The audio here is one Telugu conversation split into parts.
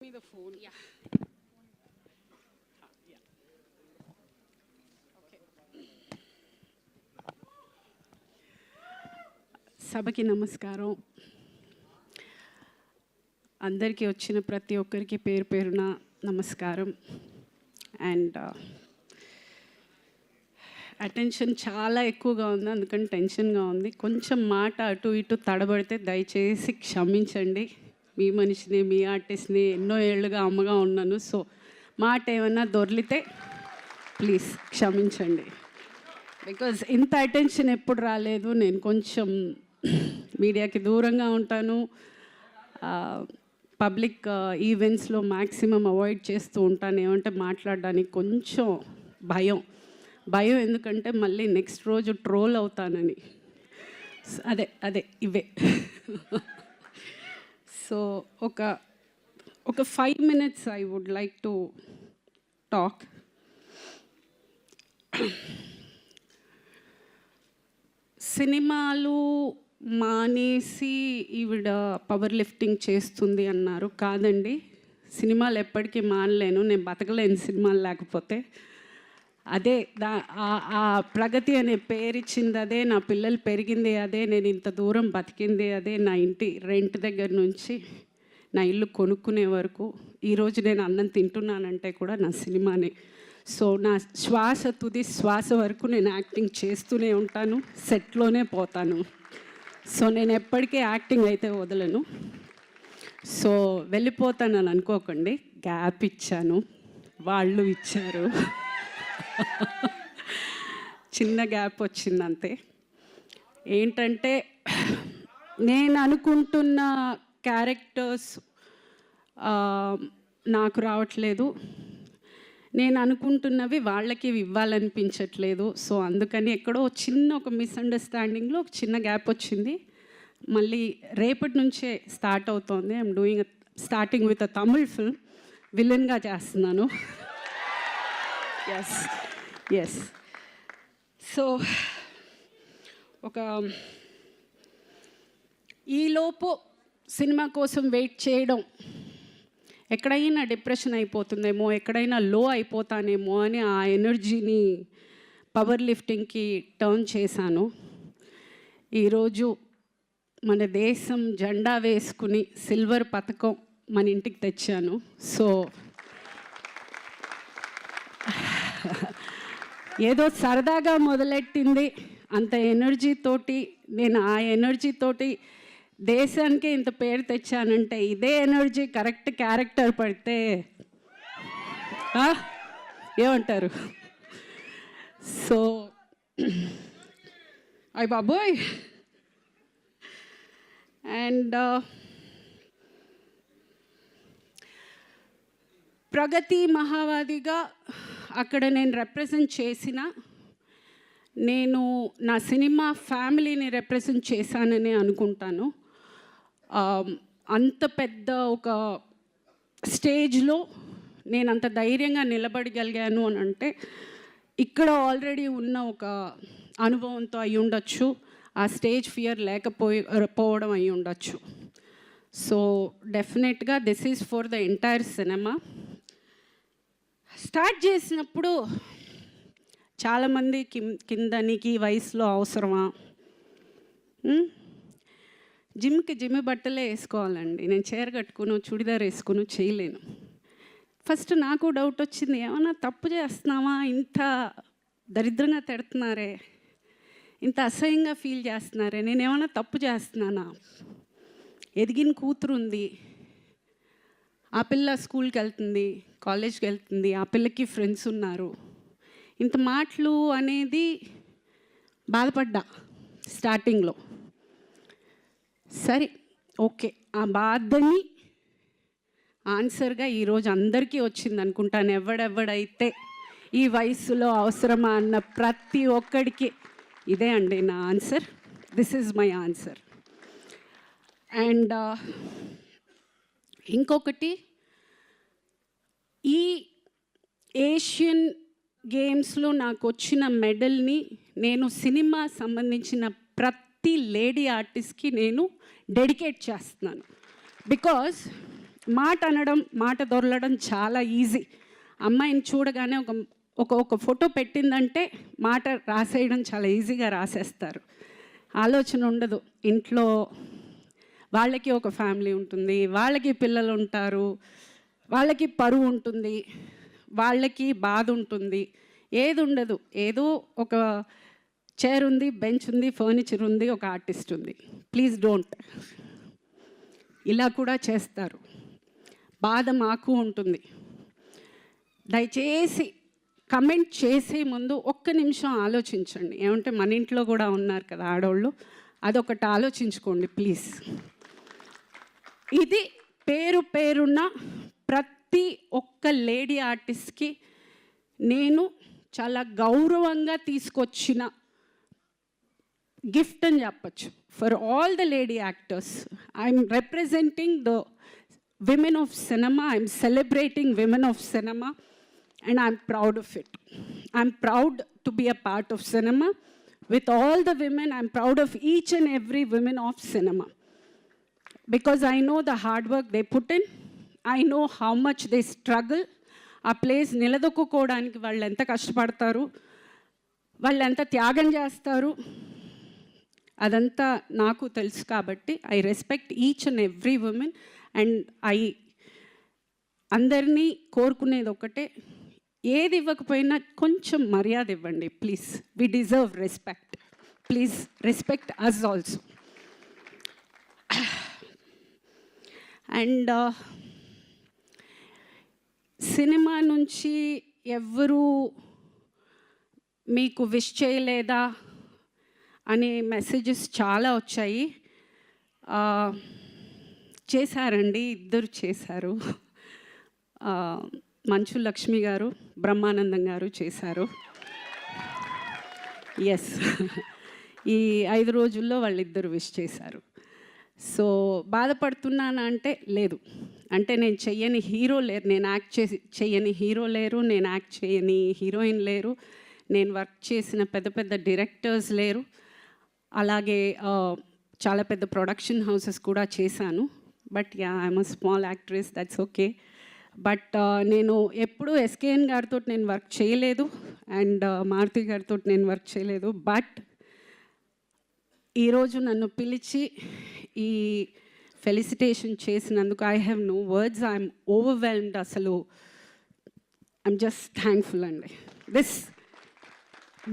Me the phone. Yeah. Yeah. Okay. సభకి నమస్కారం. అందరికీ వచ్చిన ప్రతి ఒక్కరికి పేరు పేరున నమస్కారం. అండ్ అటెన్షన్ చాలా ఎక్కువగా ఉంది, అందుకని టెన్షన్గా ఉంది. కొంచెం మాట అటు ఇటు తడబడితే దయచేసి క్షమించండి. మీ మనిషిని, మీ ఆర్టిస్ట్ని, ఎన్నో ఏళ్ళుగా అమ్మగా ఉన్నాను. సో మాట ఏమన్నా దొర్లితే ప్లీజ్ క్షమించండి. బికాజ్ ఇంత అటెన్షన్ ఎప్పుడు రాలేదు. నేను కొంచెం మీడియాకి దూరంగా ఉంటాను. పబ్లిక్ ఈవెంట్స్లో మ్యాక్సిమం అవాయిడ్ చేస్తూ ఉంటాను. ఏమంటే మాట్లాడడానికి కొంచెం భయం ఎందుకంటే మళ్ళీ నెక్స్ట్ రోజు ట్రోల్ అవుతానని. అదే ఇవే. సో ఒక 5 minutes I would like to talk. సినిమాలు మానేసి ఈవిడ పవర్ లిఫ్టింగ్ చేస్తుంది అన్నారు. కాదండి, సినిమాలు ఎప్పటికీ మానలేను, నేను బతకలేను సినిమాలు లేకపోతే. అదే ఆ ప్రగతి అనే పేరు ఇచ్చింది అదే, నా పిల్లలు పెరిగింది అదే, నేను ఇంత దూరం బతికింది అదే, నా ఇంటి రెంట్ దగ్గర నుంచి నా ఇల్లు కొనుక్కునే వరకు, ఈరోజు నేను అన్నం తింటున్నానంటే కూడా నా సినిమానే. సో నా తుది శ్వాస వరకు నేను యాక్టింగ్ చేస్తూనే ఉంటాను, సెట్లోనే పోతాను. సో నేను ఎప్పటికీ యాక్టింగ్ అయితే వదలను. సో వెళ్ళిపోతానని అనుకోకండి, గ్యాప్ ఇచ్చాను, వాళ్ళు ఇచ్చారు. చిన్న గ్యాప్ వచ్చింది అంతే. ఏంటంటే నేను అనుకుంటున్న క్యారెక్టర్స్ నాకు రావట్లేదు, నేను అనుకుంటున్నవి వాళ్ళకి ఇవ్వాలనిపించట్లేదు. సో అందుకని ఎక్కడో ఒక మిస్అండర్స్టాండింగ్లో ఒక చిన్న గ్యాప్ వచ్చింది. మళ్ళీ రేపటి నుంచే స్టార్ట్ అవుతోంది. I'm starting with a Tamil film. విలన్గా చేస్తున్నాను. ఎస్. సో ఈలోపు సినిమా కోసం వెయిట్ చేయడం, ఎక్కడైనా డిప్రెషన్ అయిపోతుందేమో, ఎక్కడైనా లో అయిపోతానేమో అని ఆ ఎనర్జీని పవర్ లిఫ్టింగ్కి టర్న్ చేశాను. ఈరోజు మన దేశం జెండా వేసుకుని సిల్వర్ పథకం మన ఇంటికి తెచ్చాను. సో ఏదో సరదాగా మొదలెట్టింది, అంత ఎనర్జీతోటి నేను ఆ ఎనర్జీతోటి దేశానికి ఇంత పేరు తెచ్చానంటే, ఇదే ఎనర్జీ కరెక్ట్ క్యారెక్టర్ పడితే ఏమంటారు? సో అయ్ బాబోయ్. అండ్ ప్రగతి మహావాదిగా అక్కడ నేను రిప్రజెంట్ చేసిన, నేను నా సినిమా ఫ్యామిలీని రిప్రజెంట్ చేశానని అనుకుంటాను. అంత పెద్ద ఒక స్టేజ్లో నేను అంత ధైర్యంగా నిలబడగలిగాను అని అంటే ఇక్కడ ఆల్రెడీ ఉన్న ఒక అనుభవంతో అయి ఉండొచ్చు, ఆ స్టేజ్ ఫియర్ పోవడం అయి ఉండొచ్చు. సో డెఫినెట్గా this is for the entire cinema. Start చేసినప్పుడు చాలామంది కింద నీకు ఈ వయసులో అవసరమా, జిమ్ బట్టలే వేసుకోవాలండి, నేను చీర కట్టుకుని చుడిదార్ వేసుకుని చేయలేను. ఫస్ట్ నాకు డౌట్ వచ్చింది, ఏమన్నా తప్పు చేస్తున్నావా, ఇంత దరిద్రంగా తిడుతున్నారే, ఇంత అసహ్యంగా ఫీల్ చేస్తున్నారే, నేనేమన్నా తప్పు చేస్తున్నానా? ఎదిగిన కూతురు ఉంది, ఆ పిల్ల స్కూల్కి వెళ్తుంది, కాలేజ్కి వెళ్తుంది, ఆ పిల్లకి ఫ్రెండ్స్ ఉన్నారు, ఇంత మాటలు అనేది బాధపడ్డా స్టార్టింగ్లో. సరే ఓకే, ఆ బాధని ఆన్సర్గా ఈరోజు అందరికీ వచ్చింది అనుకుంటాను. ఎవడెవడైతే ఈ వయసులో అవసరమా అన్న ప్రతి ఒక్కడికి ఇదే అండి నా answer. This is my answer. And ఇంకొకటి, ఈ ఏషియన్ గేమ్స్లో నాకు వచ్చిన మెడల్ని నేను సినిమా సంబంధించిన ప్రతి లేడీ ఆర్టిస్ట్కి నేను డెడికేట్ చేస్తున్నాను. బికాజ్ మాట అనడం, మాట దొరలడం చాలా ఈజీ. అమ్మాయిని చూడగానే ఒక ఫోటో పెట్టిందంటే మాట రాసేయడం చాలా ఈజీగా రాసేస్తారు. ఆలోచన ఉండదు. ఇంట్లో వాళ్ళకి ఒక ఫ్యామిలీ ఉంటుంది, వాళ్ళకి పిల్లలు ఉంటారు, వాళ్ళకి పరువు ఉంటుంది, వాళ్ళకి బాధ ఉంటుంది, ఏది ఉండదు. ఏదో ఒక చైర్ ఉంది, బెంచ్ ఉంది, ఫర్నిచర్ ఉంది, ఒక ఆర్టిస్ట్ ఉంది. Please don't. ఇలా కూడా చేస్తారు. బాధ మాకు ఉంటుంది. దయచేసి కమెంట్ చేసే ముందు ఒక్క నిమిషం ఆలోచించండి. ఏమంటే మన ఇంట్లో కూడా ఉన్నారు కదా ఆడవాళ్ళు, అదొకటి ఆలోచించుకోండి ప్లీజ్. ఇది పేరున్న ప్రతి ఒక్క లేడీ ఆర్టిస్ట్కి నేను చాలా గౌరవంగా తీసుకొచ్చిన గిఫ్ట్ అని చెప్పచ్చు. For all the lady actors, I'm representing the women of cinema, I'm celebrating women of cinema and I'm proud of it. I'm proud to be a part of cinema. With all the women, I'm proud of each and every woman of cinema. Because I know the hard work they put in. I know how much they struggle. ఆ ప్లేస్ నిలదొక్కుకోవడానికి వాళ్ళు ఎంత కష్టపడతారు, వాళ్ళు ఎంత త్యాగం చేస్తారు, అదంతా నాకు తెలుసు. కాబట్టి I respect each and every women. And అందరినీ కోరుకునేది ఒకటే, ఏది ఇవ్వకపోయినా కొంచెం మర్యాద ఇవ్వండి please. We deserve respect. Please respect us also. And సినిమా నుంచి ఎవరు మీకు విష్ చేయలేదా అనే మెసేజెస్ చాలా వచ్చాయి. చేశారండి, ఇద్దరు చేశారు. మంచు లక్ష్మి గారు, బ్రహ్మానందం గారు చేశారు. ఎస్, ఈ 5 రోజుల్లో వాళ్ళిద్దరు విష్ చేశారు. సో బాధపడుతున్నానా అంటే లేదు. అంటే నేను చెయ్యని హీరో లేరు, నేను యాక్ట్ చెయ్యని హీరో లేరు, నేను యాక్ట్ చేయని హీరోయిన్ లేరు, నేను వర్క్ చేసిన పెద్ద డైరెక్టర్స్ లేరు, అలాగే చాలా పెద్ద ప్రొడక్షన్ హౌసెస్ కూడా చేశాను. But yeah, I'm a small actress, that's okay. But నేను ఎప్పుడూ ఎస్కేఎన్ గారితో నేను వర్క్ చేయలేదు, అండ్ మారుతి గారితో నేను వర్క్ చేయలేదు. బట్ ఈరోజు నన్ను పిలిచి ఈ ఫెలిసిటేషన్ చేసినందుకు I have no words. I'm overwhelmed. అసలు ఐఎమ్ జస్ట్ థ్యాంక్ఫుల్ అండి.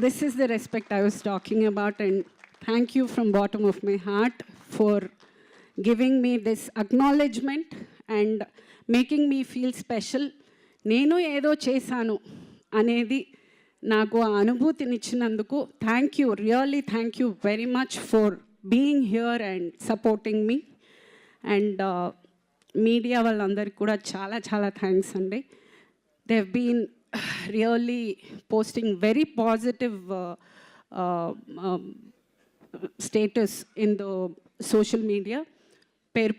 This is the respect I was talking about. And thank you from bottom of my heart for giving me this acknowledgement and making me feel special. నేను ఏదో చేశాను అనేది నాకు ఆ అనుభూతినిచ్చినందుకు thank you, really thank you very much for being here and supporting me. And media వాళ్ళందరికీ కూడా చాలా థ్యాంక్స్ అండి. They have been really posting very positive status in the social media.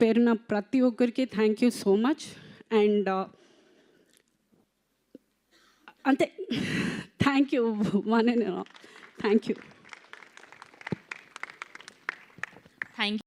పేరున ప్రతి ఒక్కరికి thank you so much. And అంతే, thank you one and all. Thank you.